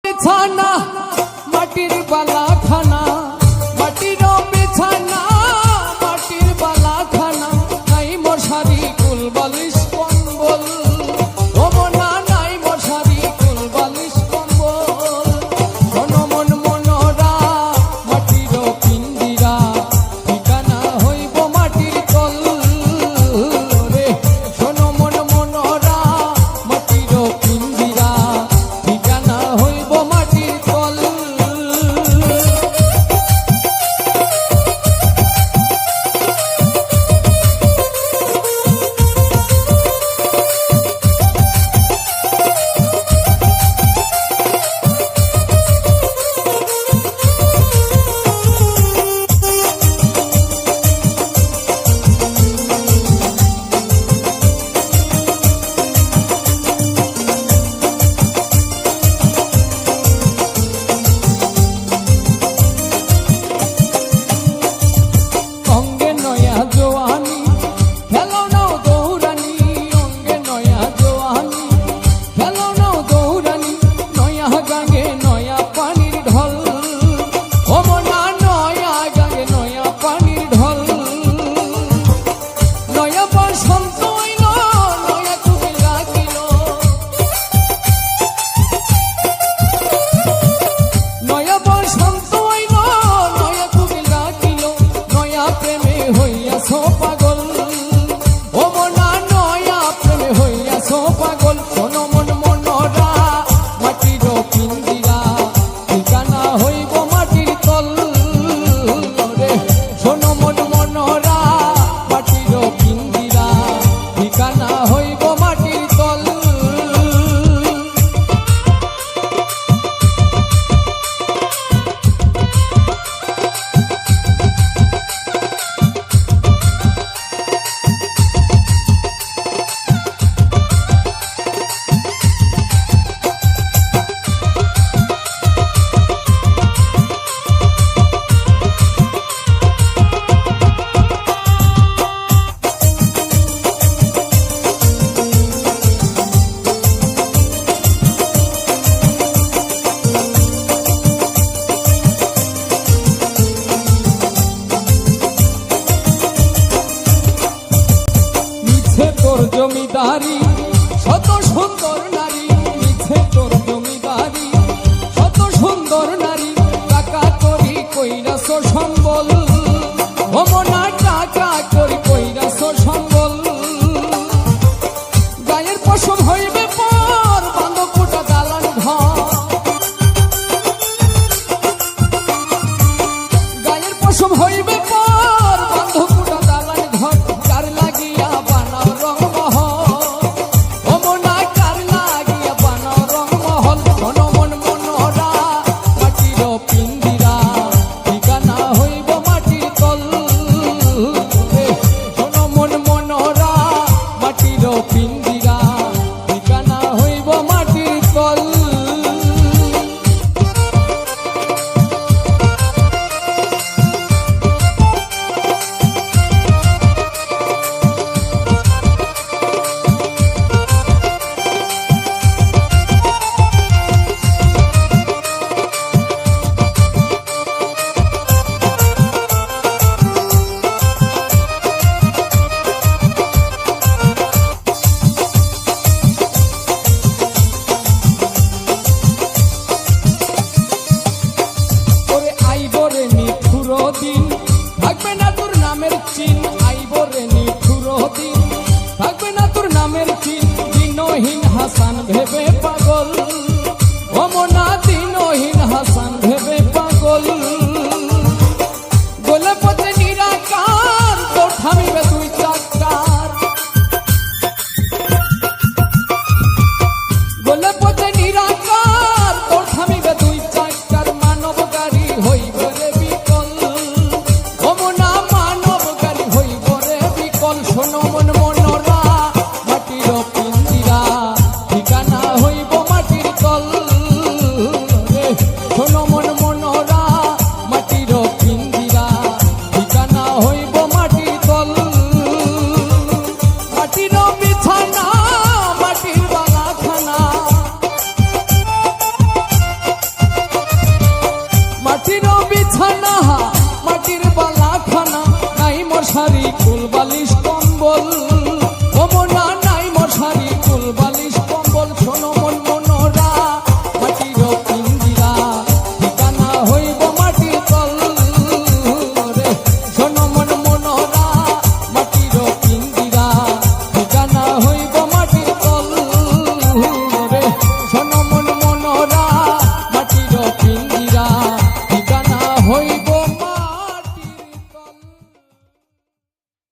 বিছানা মাটির বালা খানা, মাটির বিছানা মাটির বালা খানা, নাই মশারি কুল বালিশ কম্বল, ও মনা নাই মশারি কুল বালিশ কম্বল। মনমন মনরা মাটির পিঞ্জিরা, ঠিকানা হইব মাটির তল রে। মনমন মনরা মাটির পিঞ্জিরা, ঠিকানা হইব মাটির তল। অঙ্গে নয়া জোয়ানি খেলো নাও দৌড়ানি, অঙ্গে নয়া জোয়ানি খেলো নাও দৌড়ানি, নয়া গাঙ্গে নয়া পানির ঢল, ও মনা নয়া গাঙ্গে নয়া পানির ঢল। নয়া বসন্ত হইল নয়া কুমিল রাখিল, নয়া বসন্ত হইল নয়া কুমিল রাখিল, নয়া প্রেমে হইয়াছো পাগল, ও মনা নয়া প্রেমে হইয়াছো পাগল। মনমন মনরা মাটির পিঞ্জিরা, ঠিকানা হইব মাটির তল রে। মনমন মনরা মাটির পিঞ্জিরা, ঠিকানা হইব মাটির তল। মিছে তোর জমিদারি শত সুন্দর নারী, মিছে তোর জমিদারি শত সুন্দর নারী, টাকা করি কইরাছ সম্বল, ও মনা টাকা করি কইরাছ সম্বল। গায়ের পশম হইবে পর বান্ধব কোটা দালান ঘর, গায়ের পশম হইবে পর বান্ধব কোটা দালান ঘর। কার লাগিয়া বানাও রংমহল, শাড়ি কুল বালিশ কম্বল